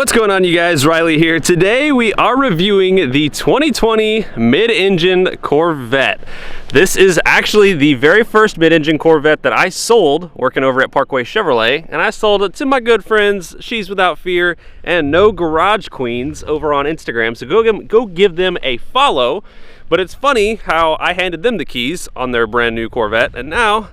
What's going on, you guys? Riley here. Today we are reviewing the 2020 mid-engine Corvette. This is actually the very first mid-engine Corvette that I sold working over at Parkway Chevrolet, and I sold it to my good friends She's Without Fear and No Garage Queens over on Instagram, so go give them a follow. But it's funny how I handed them the keys on their brand new Corvette, and now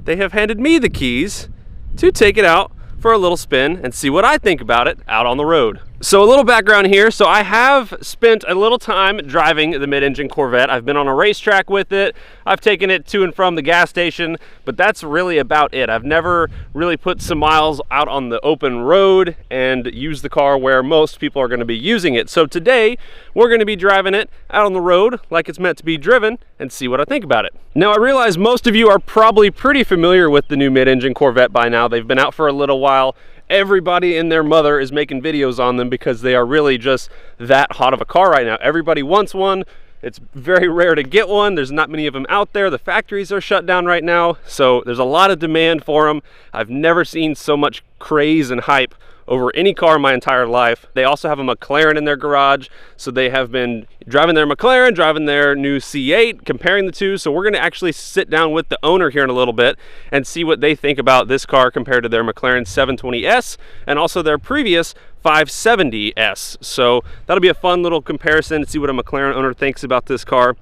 they have handed me the keys to take it out for a little spin and see what I think about it out on the road. So a little background here. So I have spent a little time driving the mid-engine Corvette. I've been on a racetrack with it. I've taken it to and from the gas station, but that's really about it. I've never really put some miles out on the open road and used the car where most people are going to be using it. So today we're going to be driving it out on the road like it's meant to be driven and see what I think about it. Now, I realize most of you are probably pretty familiar with the new mid-engine Corvette by now. They've been out for a little while. Everybody and their mother is making videos on them because they are really just that hot of a car right now. Everybody wants one. It's very rare to get one. There's not many of them out there. The factories are shut down right now, so there's a lot of demand for them. I've never seen so much craze and hype over any car in my entire life. They also have a McLaren in their garage, so they have been driving their McLaren, driving their new C8, comparing the two. So we're going to actually sit down with the owner here in a little bit and see what they think about this car compared to their McLaren 720S and also their previous 570S. So that'll be a fun little comparison to see what a McLaren owner thinks about this car.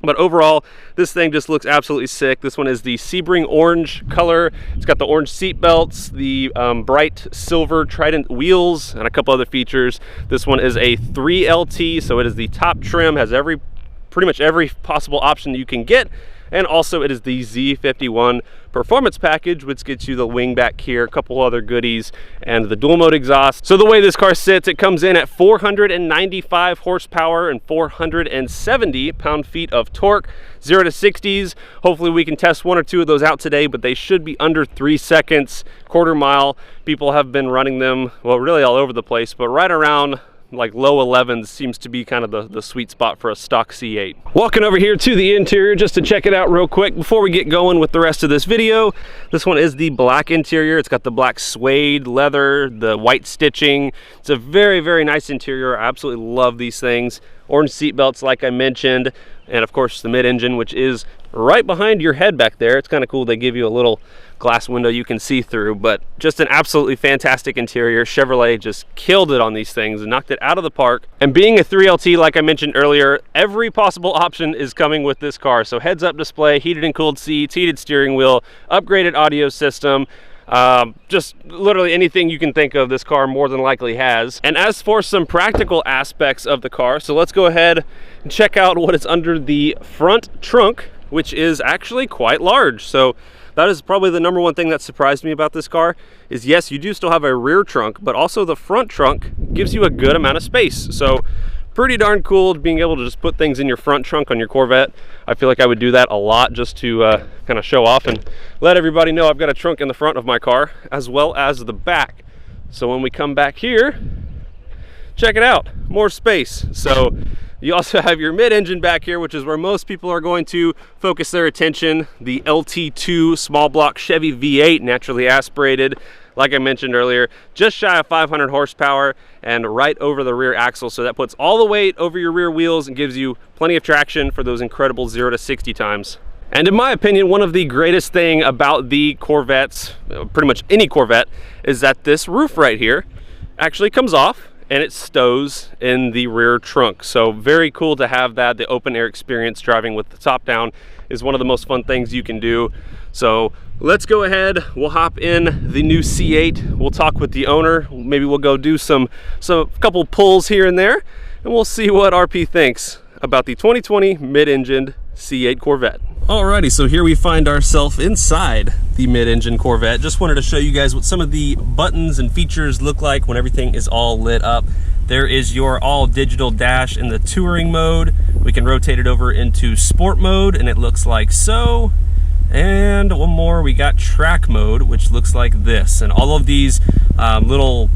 But overall, this thing just looks absolutely sick. This one is the Sebring orange color. It's got the orange seat belts, the bright silver Trident wheels, and a couple other features. This one is a 3LT, so it is the top trim, has pretty much every possible option you can get. And also it is the Z51 Performance Package, which gets you the wing back here, a couple other goodies, and the dual mode exhaust. So the way this car sits, it comes in at 495 horsepower and 470 pound-feet of torque, 0 to 60s. Hopefully we can test one or two of those out today, but they should be under 3 seconds, quarter mile. People have been running them, well, really all over the place, but right around like low 11s seems to be kind of the sweet spot for a stock C8. Walking over here to the interior just to check it out real quick before we get going with the rest of this video. This one is the black interior. It's got the black suede leather, the white stitching. It's a very, very nice interior. I absolutely love these things. Orange seat belts, like I mentioned, and of course the mid-engine, which is right behind your head back there. It's kind of cool. They give you a little glass window you can see through, but just an absolutely fantastic interior. Chevrolet just killed it on these things and knocked it out of the park. And being a 3LT, like I mentioned earlier, every possible option is coming with this car. So heads-up display, heated and cooled seats, heated steering wheel, upgraded audio system, just literally anything you can think of, this car more than likely has. And as for some practical aspects of the car, so let's go ahead and check out what is under the front trunk, which is actually quite large. So that is probably the number one thing that surprised me about this car is, yes, you do still have a rear trunk, but also the front trunk gives you a good amount of space. So pretty darn cool being able to just put things in your front trunk on your Corvette. I feel like I would do that a lot just to kind of show off and let everybody know I've got a trunk in the front of my car as well as the back. So when we come back here, check it out, more space. So you also have your mid-engine back here, which is where most people are going to focus their attention. The LT2 small block Chevy V8, naturally aspirated. Like I mentioned earlier, just shy of 500 horsepower and right over the rear axle. So that puts all the weight over your rear wheels and gives you plenty of traction for those incredible 0 to 60 times. And in my opinion, one of the greatest thing about the Corvettes, pretty much any Corvette, is that this roof right here actually comes off and it stows in the rear trunk. So very cool to have that. The open air experience driving with the top down is one of the most fun things you can do. So let's go ahead, we'll hop in the new C8, we'll talk with the owner, maybe we'll go do some couple pulls here and there, and we'll see what RP thinks about the 2020 mid-engined C8 Corvette. Alrighty, so here we find ourselves inside the mid-engine Corvette. Just wanted to show you guys what some of the buttons and features look like when everything is all lit up. There is your all digital dash in the touring mode. We can rotate it over into sport mode and it looks like so. And one more, we got track mode, which looks like this. And all of these little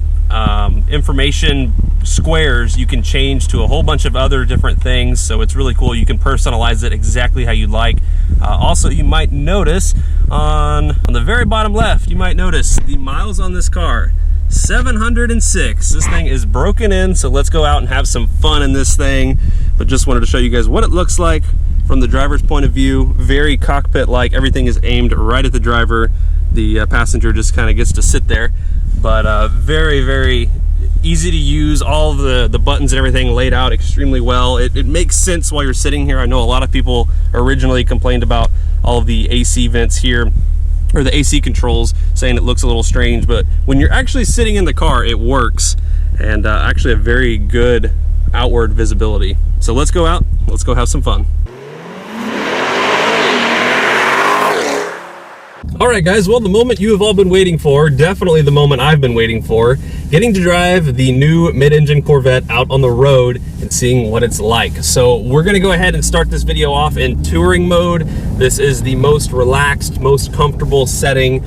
information squares you can change to a whole bunch of other different things, so it's really cool. You can personalize it exactly how you like. Also, you might notice on the very bottom left, you might notice the miles on this car 706. This thing is broken in, so let's go out and have some fun in this thing. But just wanted to show you guys what it looks like from the driver's point of view. Very cockpit-like. Everything is aimed right at the driver. The passenger just kind of gets to sit there. But very, very easy to use. All of the buttons and everything laid out extremely well. It makes sense while you're sitting here. I know a lot of people originally complained about all of the AC vents here, or the AC controls, saying it looks a little strange, but when you're actually sitting in the car, it works, and actually a very good outward visibility. So let's go out, let's go have some fun. All right, guys, well, the moment you have all been waiting for, definitely the moment I've been waiting for, getting to drive the new mid-engine Corvette out on the road and seeing what it's like. So we're gonna go ahead and start this video off in touring mode. This is the most relaxed, most comfortable setting.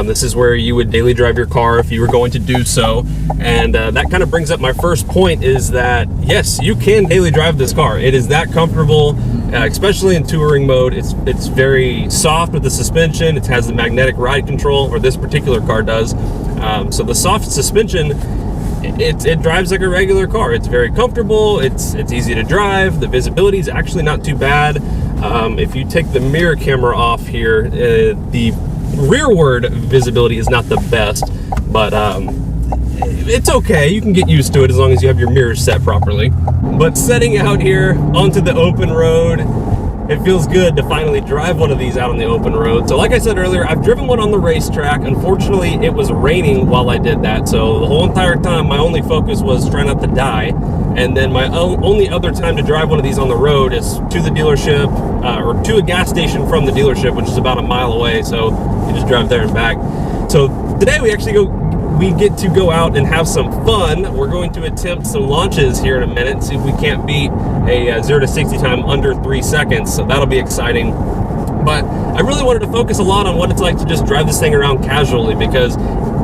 This is where you would daily drive your car if you were going to do so. And that kind of brings up my first point, is that yes, you can daily drive this car. It is that comfortable, especially in touring mode. It's very soft with the suspension. It has the magnetic ride control, or this particular car does. So the soft suspension, it drives like a regular car. It's very comfortable. It's easy to drive. The visibility is actually not too bad. If you take the mirror camera off here, the rearward visibility is not the best, but it's okay. You can get used to it as long as you have your mirrors set properly. But setting out here onto the open road, it feels good to finally drive one of these out on the open road. So like I said earlier, I've driven one on the racetrack. Unfortunately, it was raining while I did that. So the whole entire time, my only focus was trying not to die. And then my only other time to drive one of these on the road is to the dealership, or to a gas station from the dealership, which is about a mile away. So you just drive there and back. So today we get to go out and have some fun. We're going to attempt some launches here in a minute, see if we can't beat a 0 to 60 time under 3 seconds. So that'll be exciting. But I really wanted to focus a lot on what it's like to just drive this thing around casually, because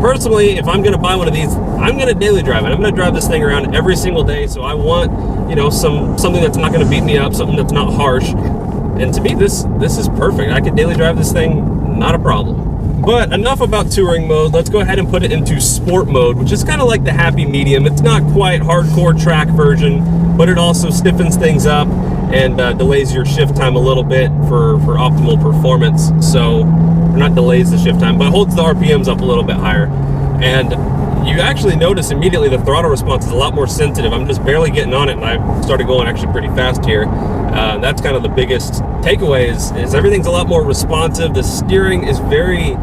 personally, if I'm going to buy one of these, I'm going to daily drive it. I'm going to drive this thing around every single day. So I want, you know, something that's not going to beat me up, something that's not harsh. And to me, this is perfect. I could daily drive this thing, not a problem. But enough about touring mode. Let's go ahead and put it into sport mode, which is kind of like the happy medium. It's not quite hardcore track version, but it also stiffens things up and delays your shift time a little bit for optimal performance. So, or not delays the shift time, but holds the RPMs up a little bit higher. And you actually notice immediately the throttle response is a lot more sensitive. I'm just barely getting on it, and I started going actually pretty fast here. That's kind of the biggest takeaway is everything's a lot more responsive. The steering is very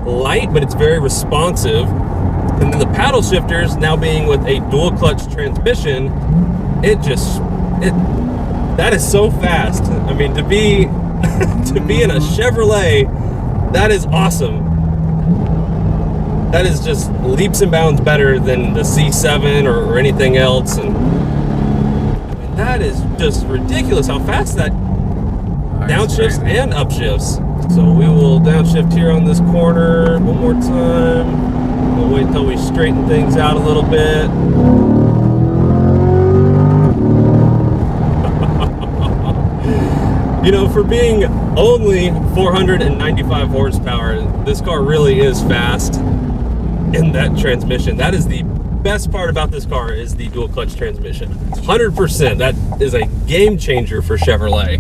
light, but it's very responsive. And then the paddle shifters, now being with a dual clutch transmission, that is so fast. I mean, to be in a Chevrolet, that is awesome. That is just leaps and bounds better than the C7 or anything else. And that is just ridiculous how fast that downshifts and upshifts. So we will downshift here on this corner one more time. We'll wait until we straighten things out a little bit. You know, for being only 495 horsepower, this car really is fast in that transmission. That is the best part about this car, is the dual clutch transmission. 100%. That is a game changer for Chevrolet.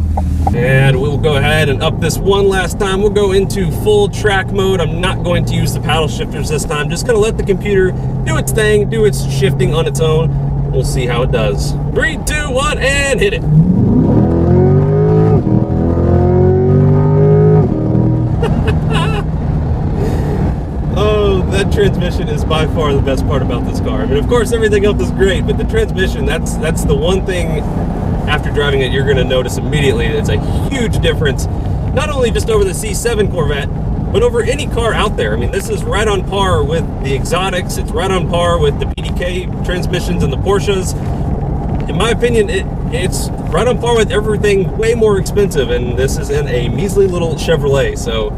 And we'll go ahead and up this one last time. We'll go into full track mode. I'm not going to use the paddle shifters this time. Just gonna let the computer do its thing, do its shifting on its own. We'll see how it does. 3, 2, 1, and hit it. That transmission is by far the best part about this car. I mean, of course, everything else is great, but the transmission, that's the one thing after driving it you're going to notice immediately. It's a huge difference, not only just over the C7 Corvette, but over any car out there. I mean, this is right on par with the exotics. It's right on par with the PDK transmissions and the Porsches. In my opinion, it's right on par with everything way more expensive, and this is in a measly little Chevrolet. So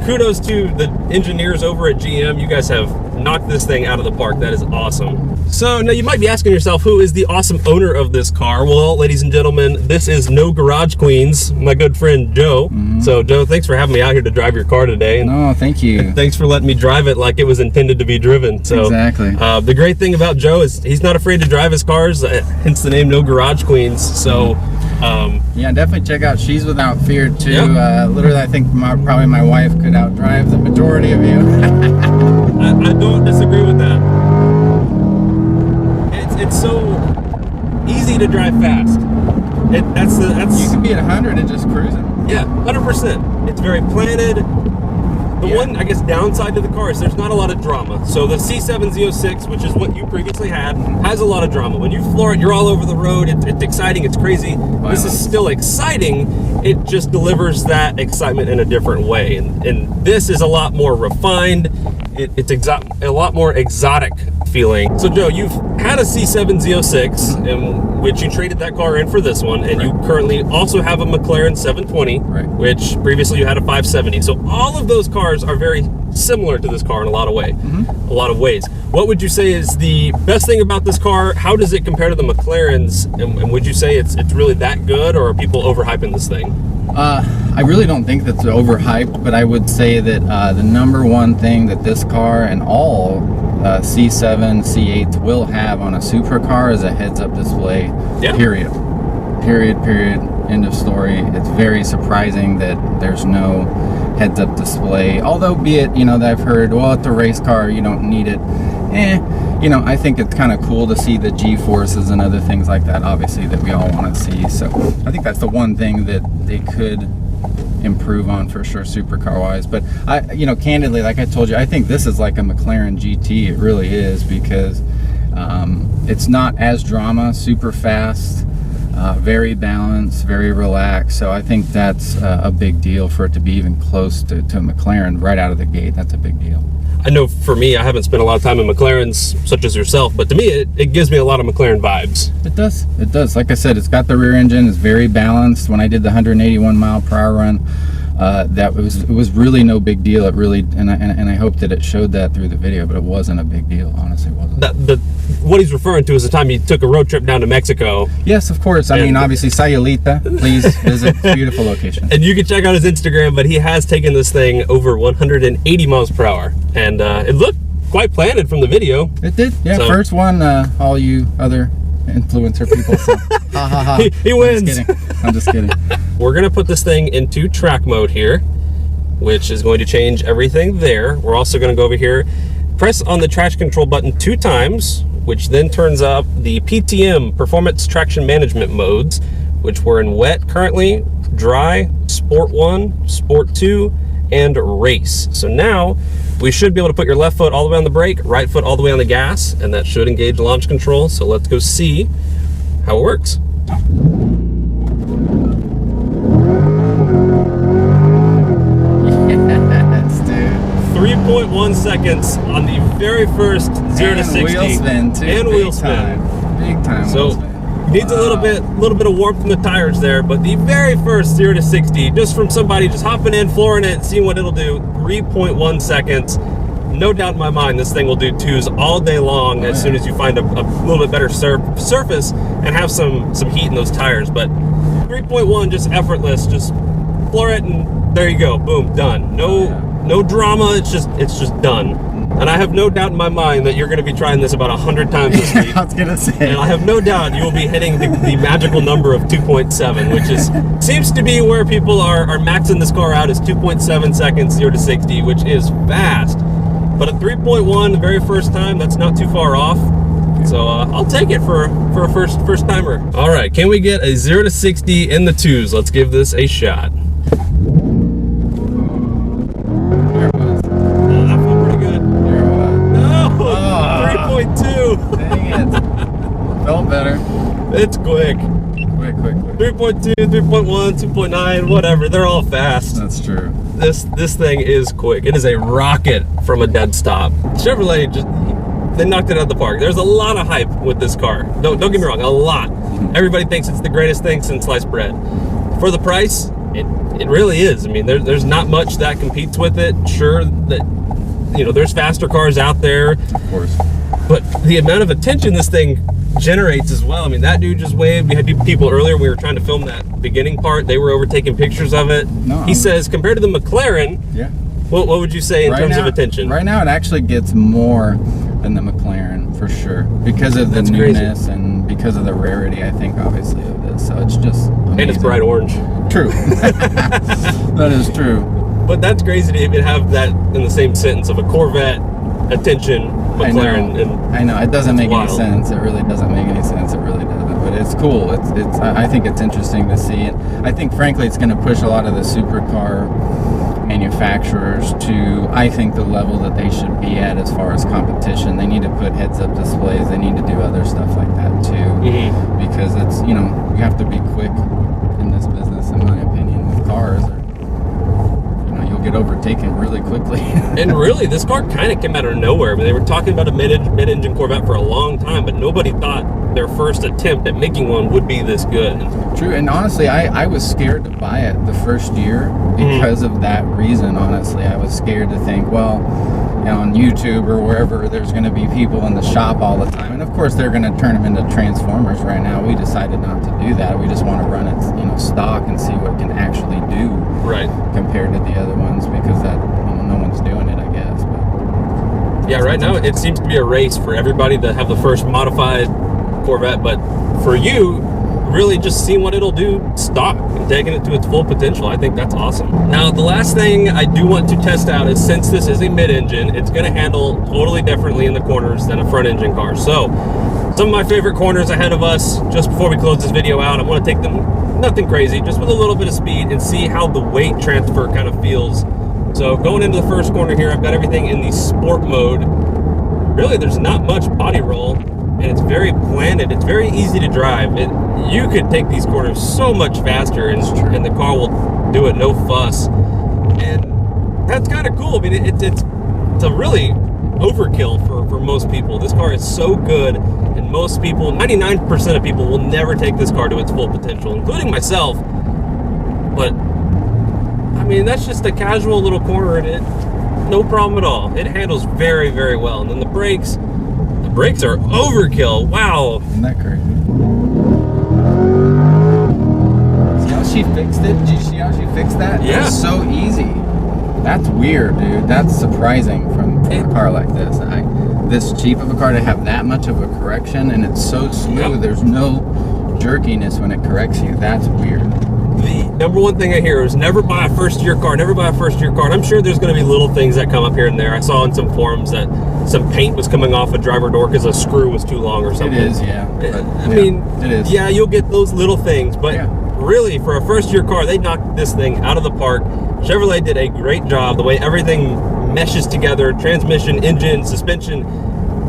kudos to the engineers over at GM. You guys have knocked this thing out of the park. That is awesome. So now you might be asking yourself, who is the awesome owner of this car? Well, ladies and gentlemen, this is No Garage Queens, my good friend Joe. So Joe, thanks for having me out here to drive your car today. No, thank you. Thanks for letting me drive it like it was intended to be driven. So exactly. The great thing about Joe is he's not afraid to drive his cars, hence the name No Garage Queens. So yeah, definitely check out She's Without Fear too. Yep. Literally, I think probably my wife could outdrive the majority of you. I don't disagree with that. It's so easy to drive fast. That's you can be at 100 and just cruising. Yeah, 100%. It's very planted. The one, I guess, downside to the car is there's not a lot of drama. So the C7 Z06, which is what you previously had, has a lot of drama. When you floor it, you're all over the road. It's exciting. It's crazy. This is still exciting. It just delivers that excitement in a different way. And this is a lot more refined. It's a lot more exotic feeling. So Joe, you've had a C7 Z06 in which you traded that car in for this one, and you currently also have a McLaren 720, which previously you had a 570. So all of those cars are very similar to this car in a lot of ways. What would you say is the best thing about this car? How does it compare to the McLarens? And would you say it's really that good, or are people overhyping this thing? I really don't think that's overhyped, but I would say that the number one thing that this car and all C7, C8s will have on a supercar is a heads-up display, period. End of story. It's very surprising that there's no heads-up display, although be it, you know, that I've heard, well, it's a race car, you don't need it. You know, I think it's kind of cool to see the G-forces and other things like that, obviously, that we all want to see. So I think that's the one thing that they could improve on for sure, supercar wise. But you know, candidly, like I told you, I think this is like a McLaren GT. It really is, because it's not as drama, super fast, very balanced, very relaxed. So I think that's a big deal for it to be even close to McLaren right out of the gate. That's a big deal. I know for me, I haven't spent a lot of time in McLarens such as yourself, but to me it gives me a lot of McLaren vibes. It does. Like I said, it's got the rear engine. It's very balanced. When I did the 181 mile per hour run, it was really no big deal. It really, and I hope that it showed that through the video, but it wasn't a big deal. Honestly, it wasn't. What he's referring to is the time you took a road trip down to Mexico. Yes, of course. I mean, obviously, Sayulita, please visit. Beautiful location. And you can check out his Instagram, but he has taken this thing over 180 miles per hour. And it looked quite planted from the video. It did, yeah. So, first one, all you other influencer people. So, ha ha ha. He wins. I'm just kidding. We're gonna put this thing into track mode here, which is going to change everything there. We're also gonna go over here, press on the traction control button 2 times, which then turns up the PTM, Performance Traction Management modes, which we're in wet currently, dry, Sport 1, Sport 2, and Race. So now we should be able to put your left foot all the way on the brake, right foot all the way on the gas, and that should engage launch control. So let's go see how it works. Yes, dude. 3.1 seconds on the very first 0 to 60. Wheel spin too. And wheel spin. Big time. So needs a little bit of warmth from the tires there, but the very first 0 to 60, just from somebody just hopping in, flooring it, seeing what it'll do, 3.1 seconds. No doubt in my mind, this thing will do 2s all day long as soon as you find a little bit better surface and have some heat in those tires. But 3.1, just effortless, just floor it and there you go, boom, done. No drama, it's just done. And I have no doubt in my mind that you're going to be trying this about 100 times this week. I was going to say. And I have no doubt you will be hitting the magical number of 2.7, which seems to be where people are maxing this car out, is 2.7 seconds 0 to 60, which is fast. But at 3.1 the very first time, that's not too far off. So I'll take it for a first timer. All right, can we get a 0 to 60 in the 2s? Let's give this a shot. Felt better. It's quick. Quick. 3.2, 3.1, 2.9, whatever. They're all fast. That's true. This thing is quick. It is a rocket from a dead stop. Chevrolet they knocked it out of the park. There's a lot of hype with this car. Don't get me wrong, a lot. Everybody thinks it's the greatest thing since sliced bread. For the price, it really is. I mean, there's not much that competes with it. Sure, that, you know, there's faster cars out there, Of course. but the amount of attention this thing generates as well. I mean, that dude just waved. We had people earlier, we were trying to film that beginning part, they were over taking pictures of it. No, he says compared to the McLaren, Yeah. what would you say in terms of attention? Right now, it actually gets more than the McLaren for sure, because of the That's newness crazy. and because of the rarity, I think, obviously, of this. So it's just amazing. And it's bright orange. True. That is true. But that's crazy to even have that in the same sentence of a Corvette, attention, McLaren. I know. It doesn't make any wild. sense. It really doesn't make any sense. It really doesn't. But it's cool. I think it's interesting to see. And I think, frankly, it's going to push a lot of the supercar manufacturers to, I think, the level that they should be at as far as competition. They need to put heads-up displays. They need to do other stuff like that too, because it's, you know, you have to be quick in this business, in my opinion, with cars. Or, you know, you'll get overtaken really quickly. And really, this car kind of came out of nowhere. I mean, they were talking about a mid-engine Corvette for a long time, but nobody thought their first attempt at making one would be this good. True, and honestly, I was scared to buy it the first year because of that reason. Honestly, I was scared to think, well, you know, on YouTube or wherever, there's going to be people in the shop all the time, and of course they're going to turn them into Transformers. Right now, we decided not to do that. We just want to run it, you know, stock and see what it can actually do, Right. compared to the other ones, because that, you know, no one's doing it, I guess. But Yeah, right now it seems to be a race for everybody to have the first modified Corvette, but for you, really just seeing what it'll do stock and taking it to its full potential. I think that's awesome. Now, the last thing I do want to test out is, since this is a mid-engine, it's going to handle totally differently in the corners than a front-engine car. So, some of my favorite corners ahead of us, just before we close this video out, I want to take them, nothing crazy, just with a little bit of speed, and see how the weight transfer kind of feels. So, going into the first corner here, I've got everything in the sport mode. Really, there's not much body roll, and it's very planted. It's very easy to drive. You could take these corners so much faster, and the car will do it no fuss. And that's kind of cool. I mean, it's a really overkill for most people. This car is so good, and most people, 99% of people, will never take this car to its full potential, including myself. But I mean, that's just a casual little corner in it. No problem at all. It handles very, very well. And then the brakes are overkill. Wow. isn't that crazy? See how she fixed it? Did you see how she fixed that? Yeah. It's so easy. That's weird, dude. That's surprising from a car like this. This cheap of a car to have that much of a correction, and it's so smooth. Yep. There's no jerkiness when it corrects you. That's weird. The number one thing I hear is never buy a first-year car, never buy a first-year car. And I'm sure there's going to be little things that come up here and there. I saw in some forums that some paint was coming off a driver door because a screw was too long or something. It is, yeah. But, I mean, it is. yeah, you'll get those little things, but Yeah. really, for a first-year car, they knocked this thing out of the park. Chevrolet did a great job. The way everything meshes together, transmission, engine, suspension,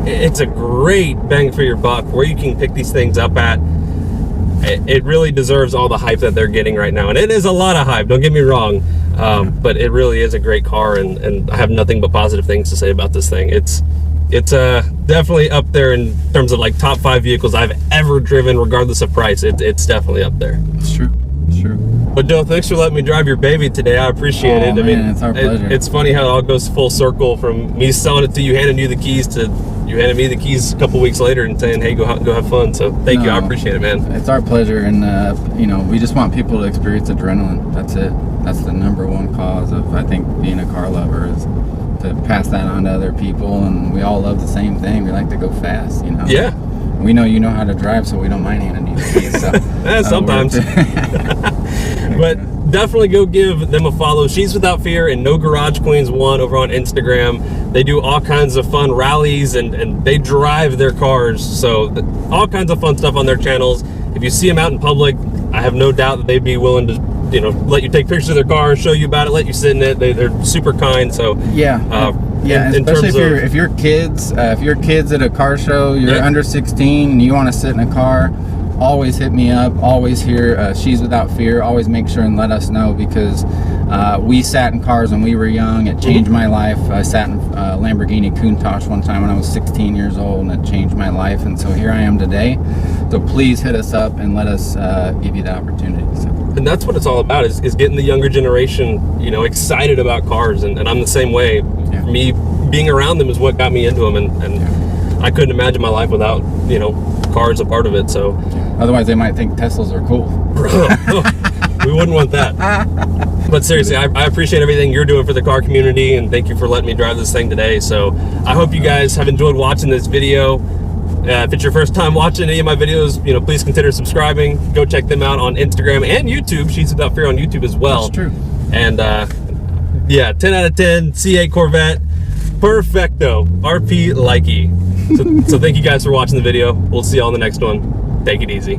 it's a great bang for your buck where you can pick these things up at. It really deserves all the hype that they're getting right now, and it is a lot of hype, don't get me wrong, but it really is a great car, and I have nothing but positive things to say about this thing. It's definitely up there in terms of like top 5 vehicles I've ever driven, regardless of price. It's definitely up there. It's true. It's true. But Joe, thanks for letting me drive your baby today. I appreciate it. I mean, it's our pleasure. It's funny how it all goes full circle, from me selling it to you handing you the keys to you handing me the keys a couple weeks later and saying, hey, go have fun. So thank you. I appreciate it, man. It's our pleasure, and you know, we just want people to experience adrenaline. That's it. That's the number one cause of, I think, being a car lover, is to pass that on to other people. And we all love the same thing. We like to go fast, you know. Yeah. We know you know how to drive, so we don't mind handing you the keys. So, sometimes. But definitely go give them a follow. She's Without Fear and No Garage Queens 1 over on Instagram. They do all kinds of fun rallies, and they drive their cars. So all kinds of fun stuff on their channels. If you see them out in public, I have no doubt that they'd be willing to, you know, let you take pictures of their car, show you about it, let you sit in it. They're super kind. So yeah. Yeah, especially if you're kids at a car show, you're under 16 and you want to sit in a car, always hit me up. Always hear She's Without Fear. Always make sure and let us know, because We sat in cars when we were young. It changed my life. I sat in Lamborghini Countach one time when I was 16 years old, and it changed my life. And so here I am today. So please hit us up and let us give you the opportunity. So. And that's what it's all about, is getting the younger generation, you know, excited about cars. And I'm the same way. Yeah. Me being around them is what got me into them. And Yeah. I couldn't imagine my life without, you know, cars a part of it. So Otherwise, they might think Teslas are cool. we wouldn't want that. But seriously, I appreciate everything you're doing for the car community, and thank you for letting me drive this thing today. So I hope you guys have enjoyed watching this video. If it's your first time watching any of my videos, you know, please consider subscribing. Go check them out on Instagram and YouTube. Sheets Without Fear on YouTube as well. That's true. And yeah, 10 out of 10, C8 Corvette, perfecto, RP likey. So thank you guys for watching the video. We'll see you all in the next one. Take it easy.